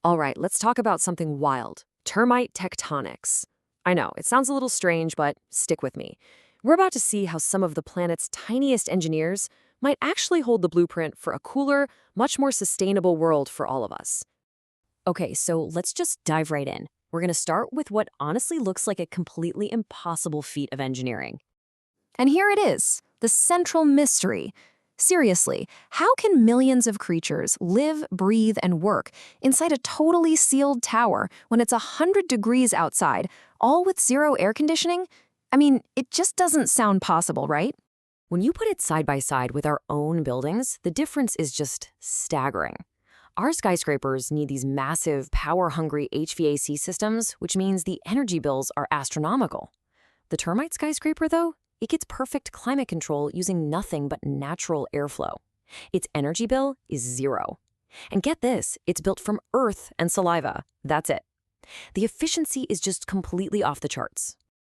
All right, let's talk about something wild. Termite tectonics. I know, it sounds a little strange, but stick with me. We're about to see how some of the planet's tiniest engineers might actually hold the blueprint for a cooler, much more sustainable world for all of us. Okay, so let's just dive right in. We're going to start with what honestly looks like a completely impossible feat of engineering. And here it is, the central mystery. Seriously, how can millions of creatures live, breathe, and work inside a totally sealed tower when it's 100 degrees outside, all with zero air conditioning? I mean, it just doesn't sound possible, right? When you put it side by side with our own buildings, the difference is just staggering. Our skyscrapers need these massive, power-hungry HVAC systems, which means the energy bills are astronomical. The termite skyscraper, though, it gets perfect climate control using nothing but natural airflow. Its energy bill is zero. And get this, it's built from earth and saliva. That's it. The efficiency is just completely off the charts.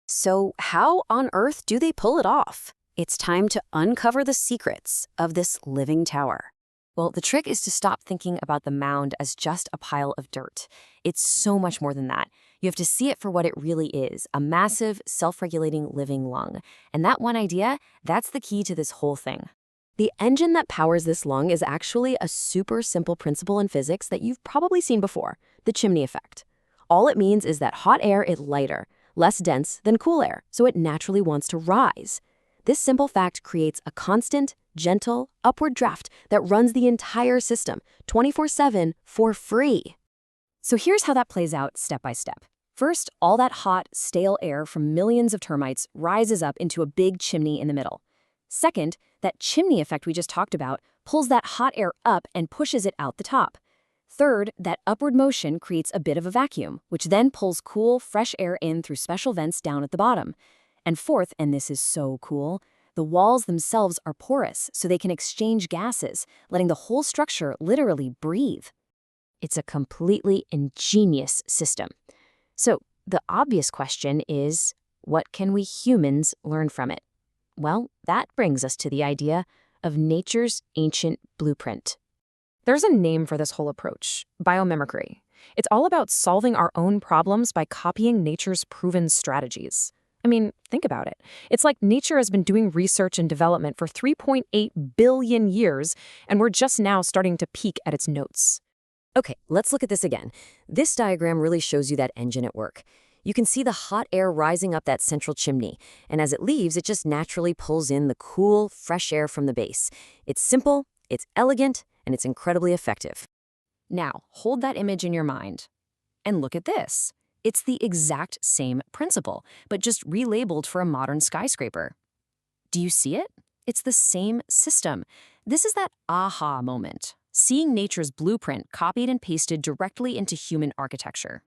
So how on earth do they pull it off? It's time to uncover the secrets of this living tower. Well, the trick is to stop thinking about the mound as just a pile of dirt. It's so much more than that. You have to see it for what it really is, a massive, self-regulating living lung. And that one idea, that's the key to this whole thing. The engine that powers this lung is actually a super simple principle in physics that you've probably seen before, the Chimney Effect. All it means is that hot air is lighter, less dense than cool air, so it naturally wants to rise. This simple fact creates a constant, gentle, upward draft that runs the entire system 24/7 for free. So here's how that plays out step by step. First, all that hot, stale air from millions of termites rises up into a big chimney in the middle. Second, that chimney effect we just talked about pulls that hot air up and pushes it out the top. Third, that upward motion creates a bit of a vacuum, which then pulls cool, fresh air in through special vents down at the bottom. And fourth, and this is so cool, the walls themselves are porous, so they can exchange gases, letting the whole structure literally breathe. It's a completely ingenious system. So the obvious question is, what can we humans learn from it? Well, that brings us to the idea of nature's ancient blueprint. There's a name for this whole approach, biomimicry. It's all about solving our own problems by copying nature's proven strategies. I mean, think about it. It's like nature has been doing research and development for 3.8 billion years, and we're just now starting to peek at its notes. Okay, let's look at this again. This diagram really shows you that engine at work. You can see the hot air rising up that central chimney, and as it leaves, it just naturally pulls in the cool, fresh air from the base. It's simple, it's elegant, and it's incredibly effective. Now, hold that image in your mind, and look at this. It's the exact same principle, but just relabeled for a modern skyscraper. Do you see it? It's the same system. This is that aha moment, seeing nature's blueprint copied and pasted directly into human architecture.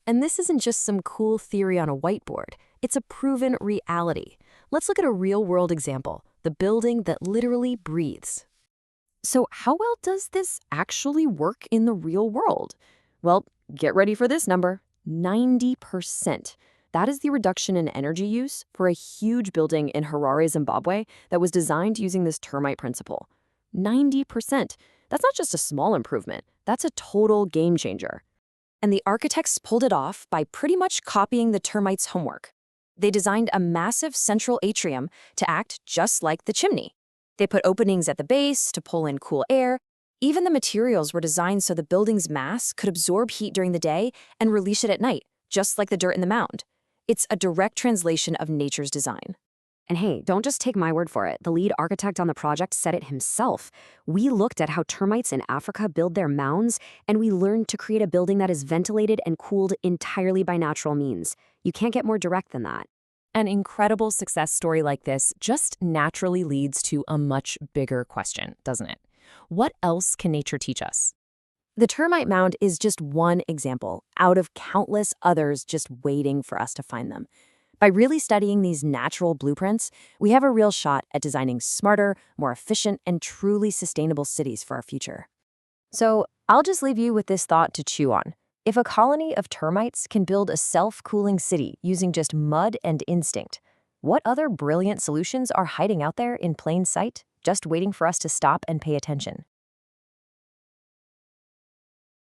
And this isn't just some cool theory on a whiteboard. It's a proven reality. Let's look at a real-world example, the building that literally breathes. So how well does this actually work in the real world? Well, get ready for this number. 90%. That is the reduction in energy use for a huge building in Harare, Zimbabwe that was designed using this termite principle. 90%. That's not just a small improvement. That's a total game changer. And the architects pulled it off by pretty much copying the termites' homework. They designed a massive central atrium to act just like the chimney. They put openings at the base to pull in cool air. Even the materials were designed so the building's mass could absorb heat during the day and release it at night, just like the dirt in the mound. It's a direct translation of nature's design. And hey, don't just take my word for it. The lead architect on the project said it himself. We looked at how termites in Africa build their mounds, and we learned to create a building that is ventilated and cooled entirely by natural means. You can't get more direct than that. An incredible success story like this just naturally leads to a much bigger question, doesn't it? What else can nature teach us? The termite mound is just one example out of countless others just waiting for us to find them. By really studying these natural blueprints, we have a real shot at designing smarter, more efficient, and truly sustainable cities for our future. So I'll just leave you with this thought to chew on. If a colony of termites can build a self-cooling city using just mud and instinct, what other brilliant solutions are hiding out there in plain sight, just waiting for us to stop and pay attention?